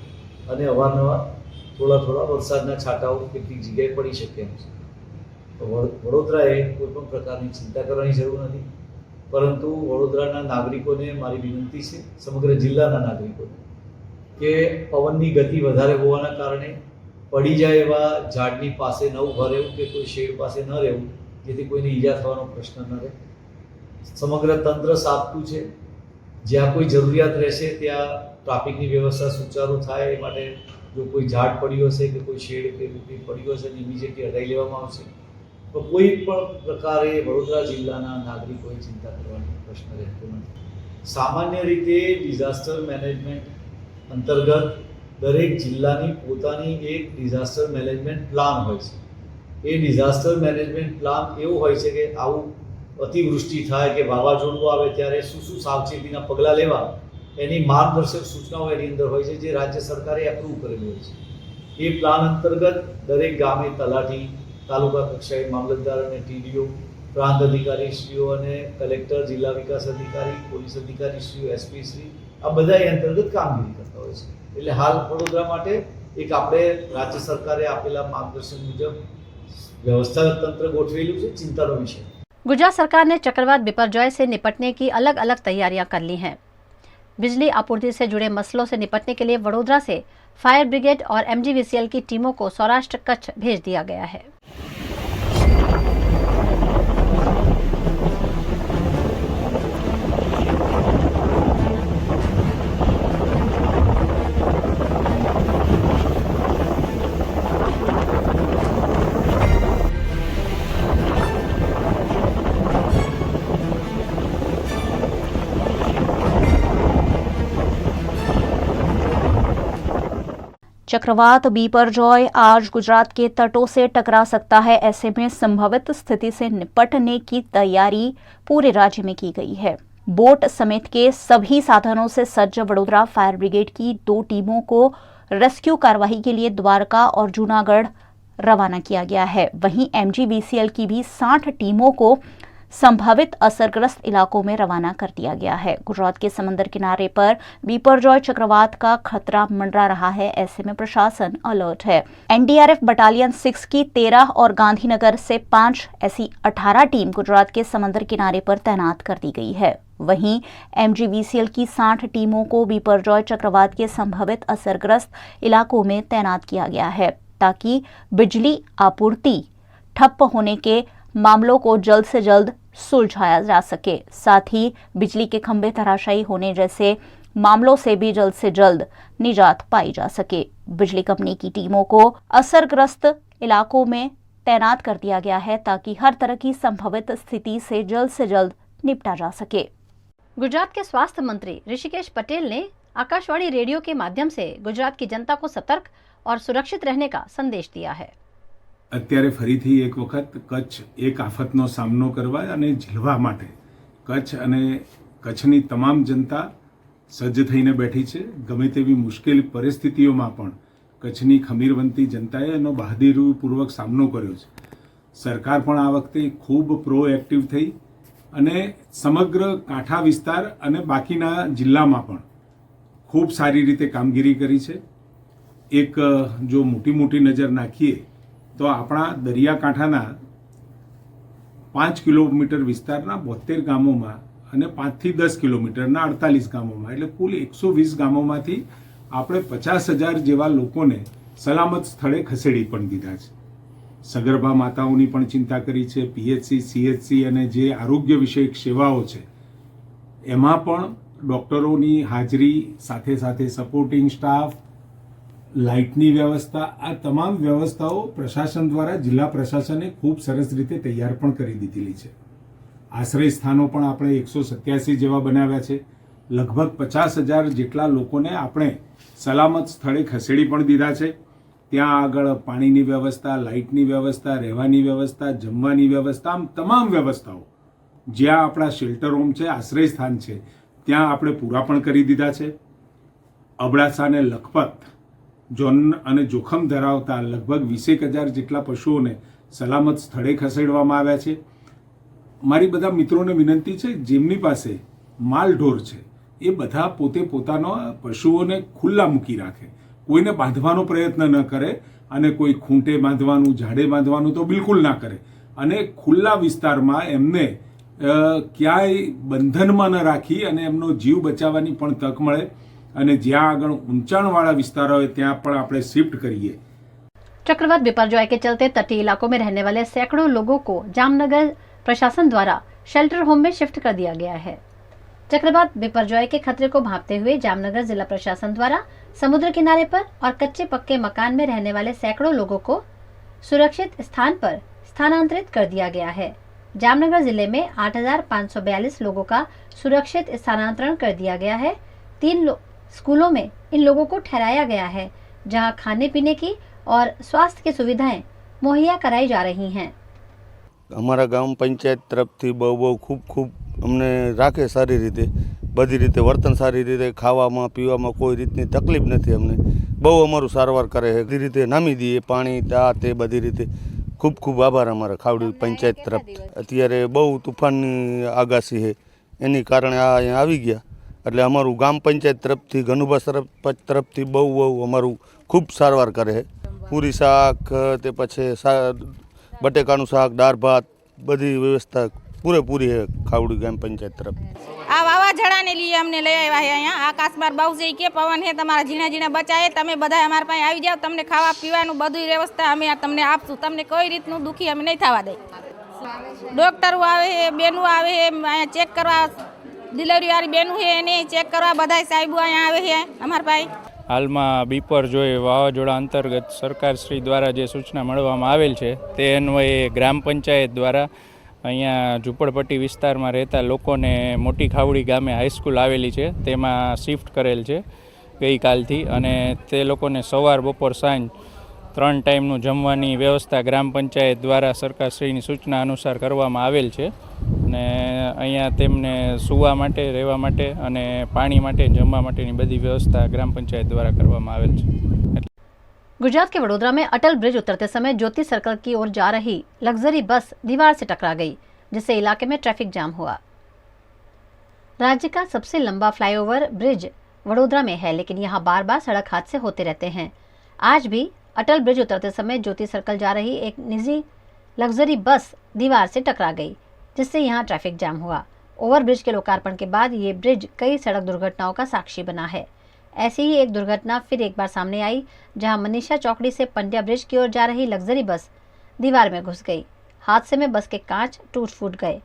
અને અવારનવાર થોડા વરસાદના છાંટાઓ કેટલીક જગ્યાએ પડી શકે એમ છે. તો વડોદરાએ કોઈપણ પ્રકારની ચિંતા કરવાની જરૂર નથી. પરંતુ વડોદરાના નાગરિકોને મારી વિનંતી છે, સમગ્ર જિલ્લાના નાગરિકોને, કે પવનની ગતિ વધારે હોવાના કારણે પડી જાય એવા ઝાડની પાસે ન ઊભા રહેવું કે કોઈ શેડ પાસે ન રહેવું, જેથી કોઈને ઈજા થવાનો પ્રશ્ન ન રહે. સમગ્ર તંત્ર સાબતું છે. જ્યાં કોઈ જરૂરિયાત રહેશે ત્યાં ટ્રાફિકની વ્યવસ્થા સુચારુ થાય એ માટે જો કોઈ ઝાડ પડ્યું હશે કે કોઈ શેડ કે કંઈ પડ્યું હશે ઇમિડિયેટલી હટાવી લેવામાં આવશે. પણ કોઈ પણ પ્રકારે વડોદરા જિલ્લાના નાગરિકોએ ચિંતા કરવાનો પ્રશ્ન રહેતો નથી. સામાન્ય રીતે ડિઝાસ્ટર મેનેજમેન્ટ અંતર્ગત દરેક જિલ્લાની પોતાની એક ડિઝાસ્ટર મેનેજમેન્ટ પ્લાન હોય છે. એ ડિઝાસ્ટર મેનેજમેન્ટ પ્લાન એવો હોય છે કે આવું અતિવૃષ્ટિ થાય કે વાવાઝોડું આવે ત્યારે શું શું સાવચેતીના પગલાં લેવા એની માર્ગદર્શક સૂચનાઓ એની અંદર હોય છે, જે રાજ્ય સરકારે એપ્રૂવ કરેલી હોય છે. એ પ્લાન અંતર્ગત દરેક ગામે તલાટી, તાલુકા કક્ષાએ મામલતદાર અને ટીડીઓ, પ્રાંત અધિકારીશ્રીઓ અને કલેક્ટર, જિલ્લા વિકાસ અધિકારી, પોલીસ અધિકારીશ્રીઓ, એસપી શ્રી આ બધા એ અંતર્ગત કામગીરી કરતા હોય છે. એટલે હાલ વડોદરા માટે એક આપણે રાજ્ય સરકારે આપેલા માર્ગદર્શન મુજબ व्यवस्था तंत्र गोठवेलू से चिंता नो विषय। गुजरात सरकार ने चक्रवात बिपरजॉय से निपटने की अलग अलग तैयारियां कर ली हैं। बिजली आपूर्ति से जुड़े मसलों से निपटने के लिए वडोदरा से फायर ब्रिगेड और MGVCL की टीमों को सौराष्ट्र कच्छ भेज दिया गया है। चक्रवात बिपरजॉय आज गुजरात के तटों से टकरा सकता है। ऐसे में संभावित स्थिति से निपटने की तैयारी पूरे राज्य में की गई है। बोट समेत के सभी साधनों से सज्ज वडोदरा फायर ब्रिगेड की 2 टीमों को रेस्क्यू कार्रवाई के लिए द्वारका और जूनागढ़ रवाना किया गया है। वहीं MGVCL की भी 60 टीमों को संभावित असरग्रस्त इलाकों में रवाना कर दिया गया है। गुजरात के समंदर किनारे पर बिपरजॉय चक्रवात का खतरा मंडरा रहा है। ऐसे में प्रशासन अलर्ट है। NDRF बटालियन 6 की 13 और गांधीनगर से 5 ऐसी 18 टीम गुजरात के समंदर किनारे पर तैनात कर दी गई है। वहीं MGVCL की 60 टीमों को बिपरजॉय चक्रवात के संभावित असरग्रस्त इलाकों में तैनात किया गया है, ताकि बिजली आपूर्ति ठप होने के मामलों को जल्द से जल्द सुलझाया जा सके। साथ ही बिजली के खंभे धराशायी होने जैसे मामलों से भी जल्द से जल्द निजात पाई जा सके। बिजली कंपनी की टीमों को असरग्रस्त इलाकों में तैनात कर दिया गया है, ताकि हर तरह की संभावित स्थिति से जल्द निपटा जा सके। गुजरात के स्वास्थ्य मंत्री ऋषिकेश पटेल ने आकाशवाणी रेडियो के माध्यम से गुजरात की जनता को सतर्क और सुरक्षित रहने का संदेश दिया है। અત્યારે ફરીથી એક વખત કચ્છ એક આફતનો સામનો કરવા અને ઝીલવા માટે કચ્છ અને કચ્છની તમામ જનતા સજ્જ થઈને બેઠી છે। ગમે તેવી મુશ્કેલ પરિસ્થિતિઓમાં પણ કચ્છની ખમીરવંતી જનતાએ એનો બહાદુરીપૂર્વક સામનો કર્યો છે। સરકાર પણ આ વખતે ખૂબ પ્રોએક્ટિવ થઈ અને સમગ્ર કાંઠા વિસ્તાર અને બાકીના જિલ્લામાં પણ ખૂબ સારી રીતે કામગીરી કરી છે। એક જો મોટી નજર નાખીએ તો આપણા દરિયાકાંઠાના 5 કિલોમીટર વિસ્તારના 72 ગામોમાં અને 5 થી 10 કિલોમીટરના 48 ગામોમાં એટલે કુલ 120 ગામોમાંથી આપણે 50,000 જેવા લોકોને સલામત સ્થળે ખસેડી પણ દીધા છે। સગર્ભા માતાઓની પણ ચિંતા કરી છે। PHC, CHC અને જે આરોગ્ય વિષયક સેવાઓ છે એમાં પણ ડોક્ટરોની હાજરી સાથે સાથે સપોર્ટિંગ સ્ટાફ, લાઇટની વ્યવસ્થા, આ તમામ વ્યવસ્થાઓ પ્રશાસન દ્વારા જિલ્લા પ્રશાસને ખૂબ સરસ રીતે તૈયાર પણ કરી દીધેલી છે। આશ્રય સ્થાનો પણ આપણે 187 જેવા બનાવ્યા છે। લગભગ 50,000 જેટલા લોકોને આપણે સલામત સ્થળે ખસેડી પણ દીધા છે। ત્યાં આગળ પાણીની વ્યવસ્થા, લાઇટની વ્યવસ્થા, રહેવાની વ્યવસ્થા, જમવાની વ્યવસ્થા, આમ તમામ વ્યવસ્થાઓ જ્યાં આપણા શેલ્ટર હોમ છે, આશ્રય સ્થાન છે, ત્યાં આપણે પૂરા પણ કરી દીધા છે। અબડાસા અને લખપત જોન અને જોખમ ધરાવતા લગભગ 20,000 જેટલા પશુઓને સલામત સ્થળે ખસેડવામાં આવ્યા છે। મારી બધા મિત્રોને વિનંતી છે, જેમની પાસે માલ ઢોર છે એ બધા પોતે પોતાના પશુઓને ખુલ્લા મૂકી રાખે, કોઈને બાંધવાનો પ્રયત્ન ન કરે અને કોઈ ખૂંટે બાંધવાનું, ઝાડે બાંધવાનું તો બિલકુલ ના કરે અને ખુલ્લા વિસ્તારમાં એમને ક્યાંય બંધનમાં ન રાખી અને એમનો જીવ બચાવવાની પણ તક મળે અને જ્યાં આગળ ઊંચાણવાળા વિસ્તારો હોય ત્યાં પણ આપણે शिफ्ट करिए। चक्रवात बिपरजॉय के चलते तटीय इलाकों में रहने वाले सैकड़ों लोगों को जामनगर प्रशासन द्वारा शेल्टर होम में शिफ्ट कर दिया गया है। चक्रवात बिपरजॉय के खतरे को भांपते हुए जामनगर जिला प्रशासन द्वारा समुद्र किनारे पर और कच्चे पक्के मकान में रहने वाले सैकड़ों लोगों को सुरक्षित स्थान पर स्थानांतरित कर दिया गया है। जामनगर जिले में 8,542 लोगों का सुरक्षित स्थानांतरण कर दिया गया है। 3 स्कूलों में इन लोगों को ठहराया गया है, जहां खाने पीने की और स्वास्थ्य की सुविधाएं मुहैया कराई जा रही हैं। અમારા ગામ પંચાયત તરફથી બહુ ખૂબ અમને રાખે સારી રીતે, બધી રીતે વર્તન સારી રીતે, ખાવામાં પીવામાં કોઈ રીતની તકલીફ નથી અમને, બહુ અમારું સારવાર કરે છે, બધી રીતે નામી દઈએ, પાણી આ તે બધી રીતે ખૂબ આભાર અમારા ખાવડી પંચાયત તરફ। અત્યારે બહુ તુફાનની આગાસી છે, એની કારણે આ અહીંયા આવી ગયા, એટલે અમારું ગામ પંચાયત તરફથી ગનુભા સરપંચ તરફથી બહુ અમારું ખૂબ સારવાર કરે છે। પૂરી શાક તે પછી બટેકાનું શાક, દાળ ભાત, બધી વ્યવસ્થા પૂરેપૂરી है खावड़ी गाम पंचायत तरफ। आ वावाझोड़ा लिए अमने लई आव्या है। अहींया आकाश मार बाबू जी के पवन है, तमारा झीणा झीणा बचाए, तमे बधाय अमार पासे आवी जाओ, तमने खावा पीवानुं बधी व्यवस्था अमे तमने आपशुं, तमने कोई रीतनुं दुखी अमे नहीं थवा दे। डॉक्टरो आवे है, बेनू आवे है, अहींया चेक करवा, डिलीवरी वाली बेनू है एने चेक करवा, बधाय साहेबो अहींया आवे है अमार पासे। हालમાં બીપરજોય વાવાઝોડા અંતર્ગત સરકારશ્રી દ્વારા જે સૂચના મળવામાં આવેલ છે તે અન્વયે ગ્રામ પંચાયત દ્વારા અહીંયા ઝૂંપડપટ્ટી વિસ્તારમાં રહેતા લોકોને મોટી ખાવડી ગામે હાઈસ્કૂલ આવેલી છે તેમાં શિફ્ટ કરેલ છે ગઈકાલથી, અને તે લોકોને સવાર બપોર સાંજ 3 ટાઈમનું જમવાની વ્યવસ્થા ગ્રામ પંચાયત દ્વારા સરકારશ્રીની સૂચના અનુસાર કરવામાં આવેલ છે, અને અહીંયા તેમને સૂવા માટે, રહેવા માટે અને પાણી માટે, જમવા માટેની બધી વ્યवस्था ग्राम पंचायत द्वारा કરવામાં આવેલ છે। गुजरात के वडोदरा में अटल ब्रिज उतरते समय ज्योति सर्कल की ओर जा रही लग्जरी बस दीवार से टकरा गई, जिससे इलाके में ट्रैफिक जाम हुआ। राज्य का सबसे लंबा फ्लाईओवर ब्रिज वडोदरा में है, लेकिन यहाँ बार बार सड़क हादसे होते रहते हैं। आज भी अटल ब्रिज उतरते समय ज्योति सर्कल जा रही एक निजी लग्जरी बस दीवार से टकरा गई, जिससे यहाँ ट्रैफिक जाम हुआ। ओवरब्रिज के लोकार्पण के बाद ये ब्रिज कई सड़क दुर्घटनाओं का साक्षी बना है। ऐसी ही एक दुर्घटना फिर एक बार सामने आई, जहां मनीषा चौकड़ी से पंड्या ब्रिज की ओर जा रही लग्जरी बस दीवार में घुस गई। हादसे में बस के कांच टूट फूट गए।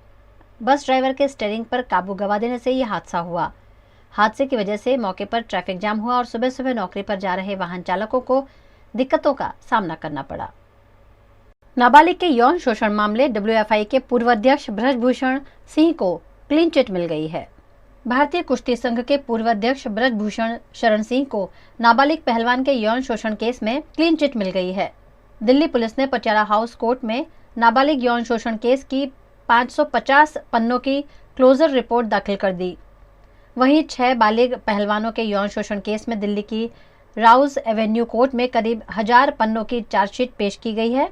बस ड्राइवर के स्टीयरिंग पर काबू गंवा देने से यह हादसा हुआ। हादसे की वजह से मौके पर ट्रैफिक जाम हुआ और सुबह सुबह नौकरी पर जा रहे वाहन चालकों को दिक्कतों का सामना करना पड़ा। नाबालिग के यौन शोषण मामले WFI के पूर्व अध्यक्ष ब्रजभूषण सिंह को क्लीन चिट मिल गई है। भारतीय कुश्ती संघ के पूर्व अध्यक्ष ब्रजभूषण शरण सिंह को नाबालिग पहलवान के यौन शोषण केस में क्लीन चिट मिल गई है। दिल्ली पुलिस ने पटियाला हाउस कोर्ट में नाबालिग यौन शोषण केस की 550 पन्नों की क्लोजर रिपोर्ट दाखिल कर दी। वहीं 6 बालिग पहलवानों के यौन शोषण केस में दिल्ली की राउज एवेन्यू कोर्ट में करीब 1000 पन्नों की चार्जशीट पेश की गई है।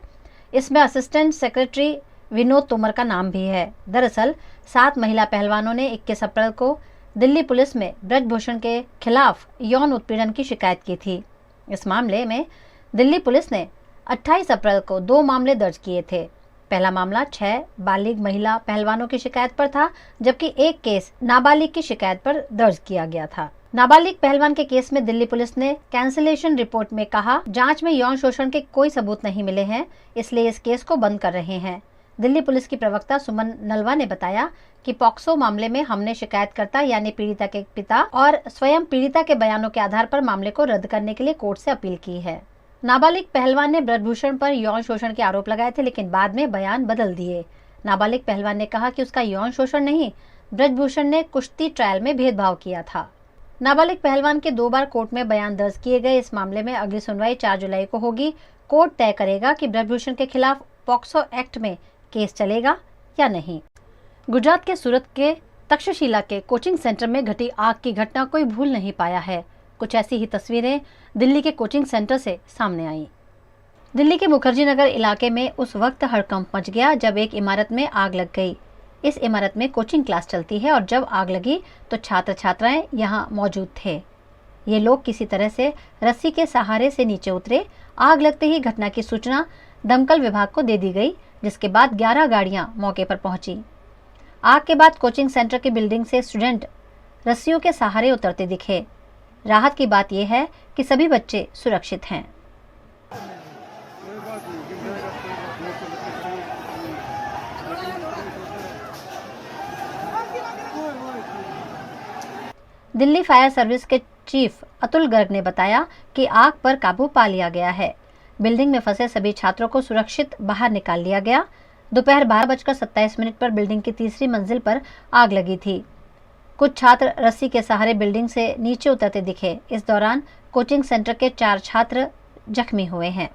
इसमें असिस्टेंट सेक्रेटरी विनोद तोमर का नाम भी है। दरअसल 7 महिला पहलवानों ने 21 अप्रैल को दिल्ली पुलिस में ब्रजभूषण के खिलाफ यौन उत्पीड़न की शिकायत की थी। इस मामले में दिल्ली पुलिस ने 28 अप्रैल को 2 मामले दर्ज किए थे। पहला मामला 6 बालिग महिला पहलवानों की शिकायत पर था, जबकि एक केस नाबालिग की शिकायत पर दर्ज किया गया था। नाबालिग पहलवान के केस में दिल्ली पुलिस ने कैंसिलेशन रिपोर्ट में कहा, जांच में यौन शोषण के कोई सबूत नहीं मिले हैं, इसलिए इस केस को बंद कर रहे हैं। दिल्ली पुलिस की प्रवक्ता सुमन नलवा ने बताया कि पॉक्सो मामले में हमने शिकायतकर्ता यानी पीड़िता के पिता और स्वयं पीड़िता के बयानों के आधार पर मामले को रद्द करने के लिए कोर्ट से अपील की है। नाबालिग पहलवान ने ब्रजभूषण पर यौन शोषण के आरोप लगाए थे, लेकिन बाद में बयान बदल दिए। नाबालिग पहलवान ने कहा कि उसका यौन शोषण नहीं, ब्रजभूषण ने कुश्ती ट्रायल में भेदभाव किया था। नाबालिग पहलवान के 2 बार कोर्ट में बयान दर्ज किए गए। इस मामले में अगली सुनवाई 4 जुलाई को होगी। कोर्ट तय करेगा कि ब्रजभूषण के खिलाफ पॉक्सो एक्ट में केस चलेगा या नहीं। गुजरात के सूरत के तक्षशिला के कोचिंग सेंटर में घटी आग की घटना कोई भूल नहीं पाया है। कुछ ऐसी ही तस्वीरें दिल्ली के कोचिंग सेंटर से सामने आई। दिल्ली के मुखर्जी नगर इलाके में उस वक्त हड़कंप मच गया जब एक इमारत में आग लग गई। इस इमारत में कोचिंग क्लास चलती है और जब आग लगी तो छात्र छात्राएं यहाँ मौजूद थे। ये लोग किसी तरह से रस्सी के सहारे से नीचे उतरे। आग लगते ही घटना की सूचना दमकल विभाग को दे दी गई, जिसके बाद 11 गाड़ियां मौके पर पहुंची। आग के बाद कोचिंग सेंटर की बिल्डिंग से स्टूडेंट रस्सियों के सहारे उतरते दिखे। राहत की बात यह है कि सभी बच्चे सुरक्षित हैं। दिल्ली फायर सर्विस के चीफ अतुल गर्ग ने बताया कि आग पर काबू पा लिया गया है। बिल्डिंग में फंसे सभी छात्रों को सुरक्षित बाहर निकाल लिया गया। दोपहर 12:27 पर बिल्डिंग की तीसरी मंजिल पर आग लगी थी। कुछ छात्र रस्सी के सहारे बिल्डिंग से नीचे उतरते दिखे। इस दौरान कोचिंग सेंटर के 4 छात्र जख्मी हुए हैं।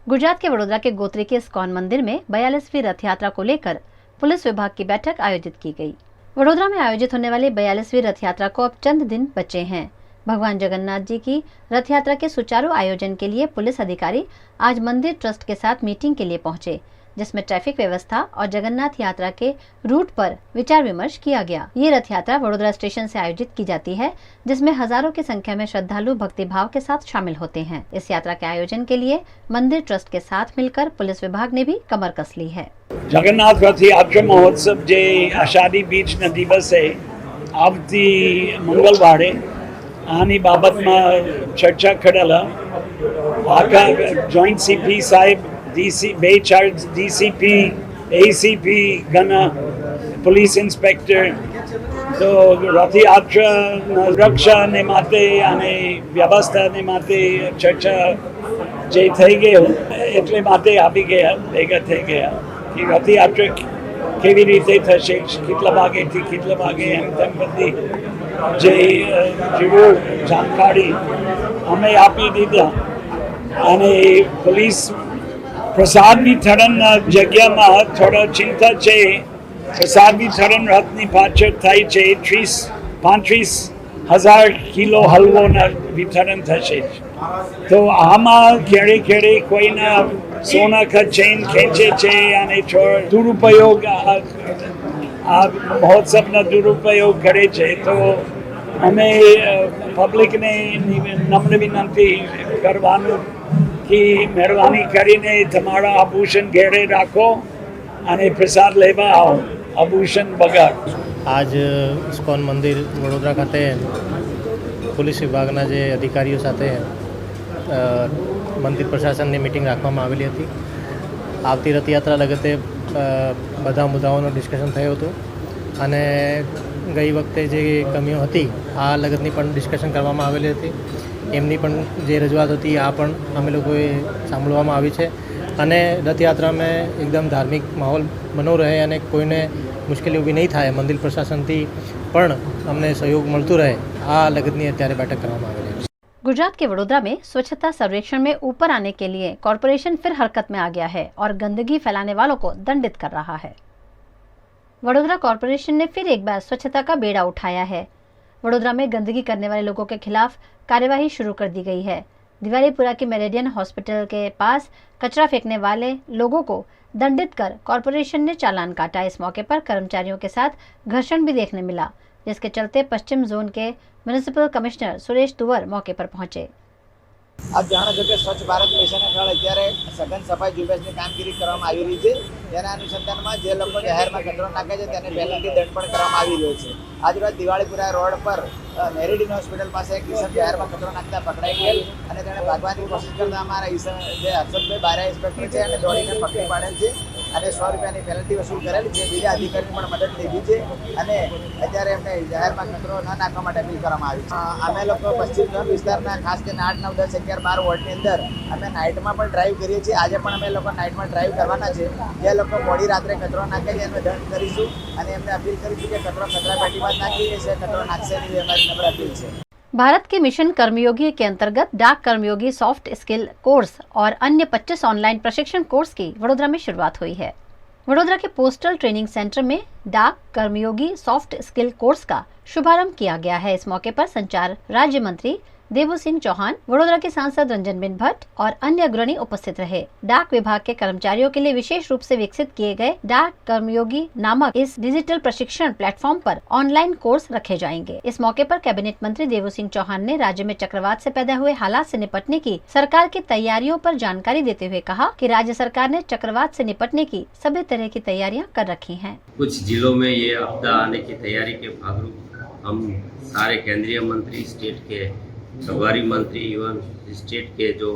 गुजरात के वडोदरा के गोत्री के इस्कॉन मंदिर में 42वीं रथ यात्रा को लेकर पुलिस विभाग की बैठक आयोजित की गई। वडोदरा में आयोजित होने वाली 42वीं रथ यात्रा को अब चंद दिन बचे हैं। भगवान जगन्नाथ जी की रथ यात्रा के सुचारू आयोजन के लिए पुलिस अधिकारी आज मंदिर ट्रस्ट के साथ मीटिंग के लिए पहुंचे, जिसमें ट्रैफिक व्यवस्था और जगन्नाथ यात्रा के रूट पर विचार विमर्श किया गया। ये रथ यात्रा वडोदरा स्टेशन से आयोजित की जाती है, जिसमें हजारों की संख्या में श्रद्धालु भक्तिभाव के साथ शामिल होते हैं। इस यात्रा के आयोजन के लिए मंदिर ट्रस्ट के साथ मिलकर पुलिस विभाग ने भी कमर कस ली है। जगन्नाथ रथ यात्रा महोत्सव जे आषाढ़ी बीज न दिवसे आवती मंगलवारे आनी बाबतમાં ચર્ચા કરેલા આખા જોઈન્ટ સીપી સાહેબ બે ચાર ડીસીપી એસીપી ગના પોલીસ ઇન્સ્પેક્ટર તો રથયાત્રા સુરક્ષા ને માટે અને વ્યવસ્થાને માટે ચર્ચા જે થઈ ગયો એટલે માટે આવી ગયા ભેગા થઈ ગયા કે રથયાત્રા કેવી રીતે થશે, કેટલા વાગેથી કેટલા વાગે એમ તેમ બધી જે જાણકારી અમે આપી દીધા અને પોલીસ પ્રસાદ વિતરણ જગ્યામાં થોડા ચિંતા છે। પ્રસાદ વિતરણ રથની પાછળ થાય છે 35,000 કિલો હલવોના વિતરણ થશે। તો આમાં ખેડે ખેડે કોઈના સોના કા ચેન ખેંચે છે અને દુરુપયોગ આ મહોત્સવના દુરુપયોગ કરે છે। તો અમે પબ્લિકને નમ્ર વિનંતી કરવાનું કે મહેરબાની કરીને તમારા આભૂષણ ઘેરે રાખો અને પ્રસાદ લેવા આવો, આભૂષણ બગાડ। આજ ઇસ્કોન મંદિર વડોદરા ખાતે પોલીસ વિભાગના જે અધિકારીઓ સાથે મંદિર પ્રશાસનની મીટિંગ રાખવામાં આવેલી હતી। આવતી રથયાત્રા લગતે બધા મુદ્દાઓનું ડિસ્કશન થયું હતું અને ગઈ વખતે જે કમીઓ હતી આ લગતની પણ ડિસ્કશન કરવામાં આવેલી હતી। એમની પણ જે રજૂઆત હતી આ પણ અમે લોકોએ સાંભળવામાં આવી છે અને રથયાત્રામાં એકદમ ધાર્મિક માહોલ બનો રહે અને કોઈને મુશ્કેલી ઊભી નહીં થાય, મંદિર પ્રશાસનથી પણ અમને સહયોગ મળતું રહે, આ લગતની અત્યારે બેઠક કરવામાં આવેલી છે। गुजरात के वडोदरा में स्वच्छता सर्वेक्षण में ऊपर आने के लिए कॉरपोरेशन फिर हरकत में आ गया है और गंदगी फैलाने वालों को दंडित कर रहा है। वडोदरा कॉरपोरेशन ने फिर एक बार स्वच्छता का बेड़ा उठाया है। वडोदरा में गंदगी करने वाले लोगों के खिलाफ कार्यवाही शुरू कर दी गई है। दिवालीपुरा के मेरेडियन हॉस्पिटल के पास कचरा फेंकने वाले लोगों को दंडित कर कॉरपोरेशन ने चालान काटा। इस मौके पर कर्मचारियों के साथ घर्षण भी देखने मिला, जिसके चलते पश्चिम जोन के म्युनिसिपल कमिश्नर सुरेश तुवर मौके पर पहुंचे। આપ જાણો છો કે સ્વચ્છ ભારત મિશન હેઠળ અત્યારે સઘન સફાઈ ઝુંબેશની કામગીરી કરવામાં આવી રહી છે। તેના અનુસંધાનમાં જે લોકો જાહેરમાં કચરો નાખે છે તેને પેનલ્ટી દંડ પણ કરવામાં આવી રહ્યો છે। આજરોજ દિવાળીપુરા રોડ પર મેરીડીન હોસ્પિટલ પાસે એક કિશન જાહેરમાં કચરો નાખતા પકડાઈ ગયેલ અને તેણે ભાગવાની કોશિશ કરતા અમારા જે હર્ષદભાઈ બારા ઇન્સ્પેક્ટર છે અને દોડીને પકડી પાડેલ છે અને 100 રૂપિયાની પેનલ્ટી વસૂલ કરેલ છે। બીજા અધિકારીની પણ મદદ લીધી છે અને અત્યારે એમને જાહેરમાં કચરો ન નાખવા માટે અપીલ કરવામાં આવી છે। અમે લોકો પશ્ચિમ ઝોન વિસ્તારના ખાસ કરીને 8, 9, 10, 11, 12 વોર્ડની અંદર અમે નાઇટમાં પણ ડ્રાઈવ કરીએ છીએ। આજે પણ અમે લોકો નાઇટમાં ડ્રાઈવ કરવાના છે। જે લોકો મોડી રાત્રે કચરો નાખે છે એમને દંડ કરીશું અને એમને અપીલ કરીશું કે કચરો કચરા પેટીમાં જ નાખી છે, કચરો નાખશે નહીં, અમારી નમ્ર અપીલ છે। भारत के मिशन कर्मयोगी के अंतर्गत डाक कर्मयोगी सॉफ्ट स्किल कोर्स और अन्य 25 ऑनलाइन प्रशिक्षण कोर्स की वडोदरा में शुरुआत हुई है। वडोदरा के पोस्टल ट्रेनिंग सेंटर में डाक कर्मयोगी सॉफ्ट स्किल कोर्स का शुभारंभ किया गया है। इस मौके पर संचार राज्य मंत्री देवू सिंह चौहान, वडोदरा के सांसद रंजन बिन भट्ट और अन्य अग्रणी उपस्थित रहे। डाक विभाग के कर्मचारियों के लिए विशेष रूप से विकसित किए गए डाक कर्मयोगी नामक इस डिजिटल प्रशिक्षण प्लेटफॉर्म पर ऑनलाइन कोर्स रखे जाएंगे। इस मौके पर कैबिनेट मंत्री देवू सिंह चौहान ने राज्य में चक्रवात से पैदा हुए हालात से निपटने की सरकार की तैयारियों पर जानकारी देते हुए कहा कि राज्य सरकार ने चक्रवात से निपटने की सभी तरह की तैयारियां कर रखी हैं। कुछ जिलों में ये आपदा आने की तैयारी के भागरूप हम सारे केंद्रीय मंत्री, स्टेट के प्रभारी मंत्री एवं स्टेट के जो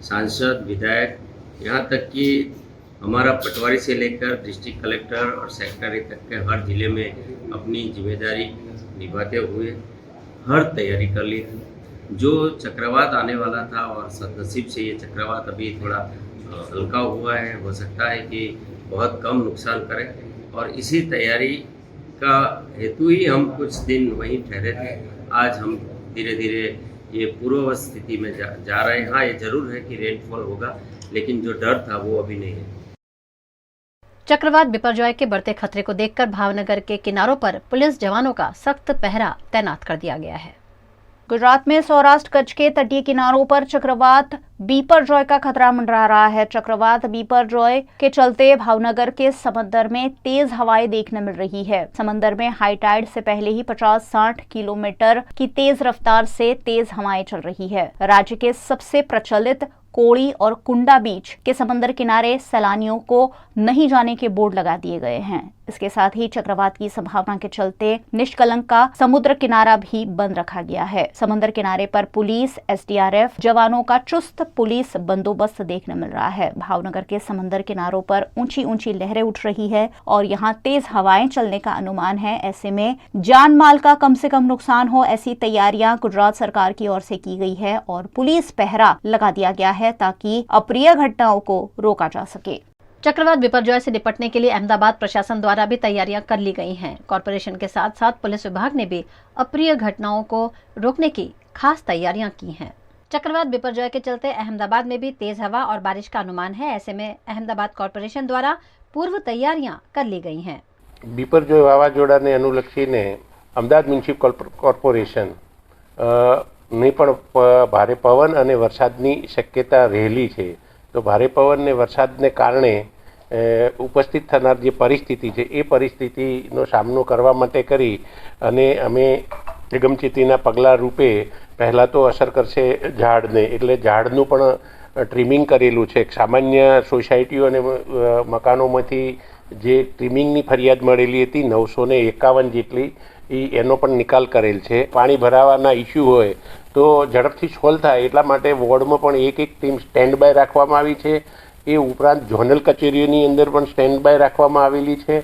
सांसद, विधायक, यहाँ तक कि हमारा पटवारी से लेकर डिस्ट्रिक्ट कलेक्टर और सेक्रेटरी तक के हर जिले में अपनी जिम्मेदारी निभाते हुए हर तैयारी कर ली है। जो चक्रवात आने वाला था और सदनसीब से ये चक्रवात अभी थोड़ा हल्का हुआ है, हो सकता है कि बहुत कम नुकसान करे और इसी तैयारी का हेतु ही हम कुछ दिन वहीं ठहरे थे। आज हम धीरे धीरे ये पूर्ववत स्थिति में जा रहे हैं। हाँ, ये जरूर है कि रेनफॉल होगा, लेकिन जो डर था वो अभी नहीं है। चक्रवात बिपरजॉय के बढ़ते खतरे को देखकर भावनगर के किनारों पर पुलिस जवानों का सख्त पहरा तैनात कर दिया गया है। गुजरात में सौराष्ट्र कच्छ के तटीय किनारों पर चक्रवात बिपरजॉय का खतरा मंडरा रहा है। चक्रवात बिपरजॉय के चलते भावनगर के समंदर में तेज हवाएं देखने मिल रही है। समंदर में हाई टाइड से पहले ही 50-60 किलोमीटर की तेज रफ्तार से तेज हवाएं चल रही है। राज्य के सबसे प्रचलित कोड़ी और कुंडा बीच के समंदर किनारे सैलानियों को नहीं जाने के बोर्ड लगा दिए गए हैं। इसके साथ ही चक्रवात की संभावना के चलते निष्कलंक का समुद्र किनारा भी बंद रखा गया है। समंदर किनारे पर पुलिस, एसडीआरएफ जवानों का चुस्त पुलिस बंदोबस्त देखने मिल रहा है। भावनगर के समंदर किनारों पर ऊंची ऊंची लहरें उठ रही है और यहाँ तेज हवाएं चलने का अनुमान है। ऐसे में जान माल का कम से कम नुकसान हो, ऐसी तैयारियां गुजरात सरकार की ओर से की गई है और पुलिस पहरा लगा दिया गया है ताकि अप्रिय घटनाओं को रोका जा सके। चक्रवात बिपरजॉय से निपटने के लिए अहमदाबाद प्रशासन द्वारा भी तैयारियां कर ली गई हैं। कॉरपोरेशन के साथ साथ पुलिस विभाग ने भी अप्रिय घटनाओं को रोकने की खास तैयारियां की हैं। चक्रवात बिपरजॉय के चलते अहमदाबाद में भी तेज हवा और बारिश का अनुमान है। ऐसे में अहमदाबाद कॉरपोरेशन द्वारा पूर्व तैयारियां कर ली गई हैं। बिपरजॉय वावाझोडाने अनुलक्षीने अमदावाद म्युनिसिपल कॉर्पोरेशन ની પણ ભારે પવન અને વરસાદની શક્યતા રહેલી છે। તો ભારે પવન અને વરસાદને કારણે ઉપસ્થિત થનાર જે પરિસ્થિતિ છે એ પરિસ્થિતિનો સામનો કરવા માટે કરી અને અમે અગમચેતીના પગલાં રૂપે પહેલાં તો અસર કરશે ઝાડને, એટલે ઝાડનું પણ ટ્રીમિંગ કરેલું છે। સામાન્ય સોસાયટીઓ અને મકાનોમાંથી જે ટ્રીમિંગની ફરિયાદ મળેલી હતી 951 જેટલી, એનો પણ નિકાલ કરેલ છે। પાણી ભરાવાના ઇસ્યુ હોય તો ઝડપથી સોલ્વ થાય એટલા માટે વોર્ડમાં પણ એક ટીમ સ્ટેન્ડ બાય રાખવામાં આવી છે। એ ઉપરાંત ઝોનલ કચેરીઓની અંદર પણ સ્ટેન્ડ બાય રાખવામાં આવેલી છે।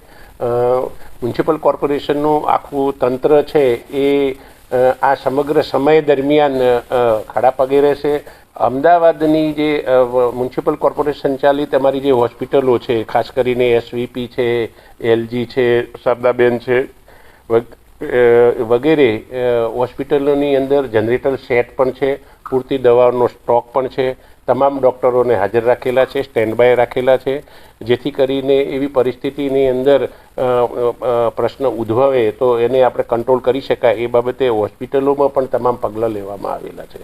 મ્યુનિસિપલ કોર્પોરેશનનું આખું તંત્ર છે એ આ સમગ્ર સમય દરમિયાન ખાડા પગે રહેશે। અમદાવાદની જે મ્યુનિસિપલ કોર્પોરેશન સંચાલિત અમારી જે હોસ્પિટલો છે, ખાસ કરીને એસવીપી છે, એલજી છે, શારદાબેન છે વગેરે હોસ્પિટલોની અંદર જનરેટર સેટ પણ છે, પૂરતી દવાઓનો સ્ટોક પણ છે। તમામ ડૉક્ટરોને હાજર રાખેલા છે, સ્ટેન્ડ બાય રાખેલા છે, જેથી કરીને એવી પરિસ્થિતિની અંદર પ્રશ્ન ઉદ્ભવે તો એને આપણે કંટ્રોલ કરી શકાય એ બાબતે હોસ્પિટલોમાં પણ તમામ પગલાં લેવામાં આવેલા છે।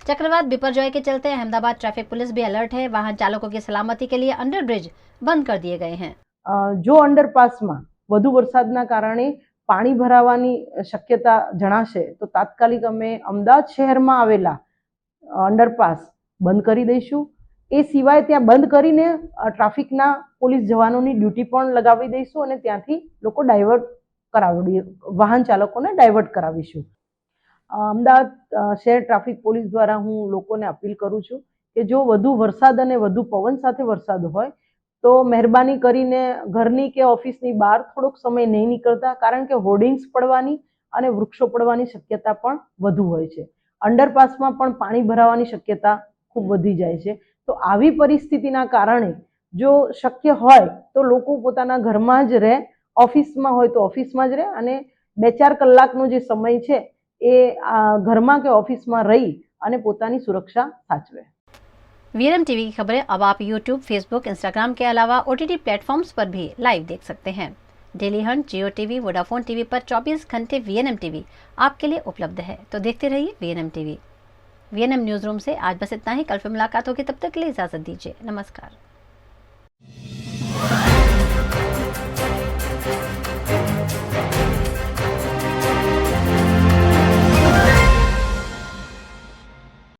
चक्रवात बिपरजॉय के चलते अहमदाबाद ट्रैफिक पुलिस भी अलर्ट है। वाहन चालकों की सलामती के लिए अंडरब्रिज बंद कर दिए गए हैं। जो अंडरपासમાં વધુ વરસાદના કારણે પાણી ભરાવાની શક્યતા જણાશે તો તાત્કાલિક અમે અમદાવાદ શહેરમાં આવેલા અંડરપાસ બંધ કરી દઈશું। એ સિવાય ત્યાં બંધ કરીને ટ્રાફિકના પોલીસ જવાનોની ડ્યુટી પણ લગાવી દઈશું અને ત્યાંથી લોકો ડાયવર્ટ કરાવી વાહન ચાલકોને ડાયવર્ટ કરાવીશું। અમદાવાદ શહેર ટ્રાફિક પોલીસ દ્વારા હું લોકોને અપીલ કરું છું કે જો વધુ વરસાદ અને વધુ પવન સાથે વરસાદ હોય તો મહેરબાની કરીને ઘરની કે ઓફિસની બહાર થોડોક સમય નહીં નીકળતા, કારણ કે હોર્ડિંગ્સ પડવાની અને વૃક્ષો પડવાની શક્યતા પણ વધુ હોય છે। અંડરપાસમાં પણ પાણી ભરાવાની શક્યતા ખૂબ વધી જાય છે। તો આવી પરિસ્થિતિના કારણે જો શક્ય હોય તો લોકો પોતાના ઘરમાં જ રહે, ઓફિસમાં હોય તો ઓફિસમાં જ રહે અને 2-4 કલાકનો જે સમય છે એ ઘરમાં કે ऑफिसમાં रही અને પોતાની સુરક્ષા સાચવે। वीएनएम टीवी की खबरें अब आप यूट्यूब, फेसबुक, इंस्टाग्राम के अलावा ओटीटी प्लेटफॉर्म्स पर भी लाइव देख सकते हैं। डेली हंट, जियो टीवी, वोडाफोन टीवी पर 24 घंटे वीएनएम टीवी आपके लिए उपलब्ध है, तो देखते रहिए VNM TV. VNM news room से आज बस इतना ही। कल फिर मुलाकात होगी, तब तक के लिए इजाज़त दीजिए। नमस्कार।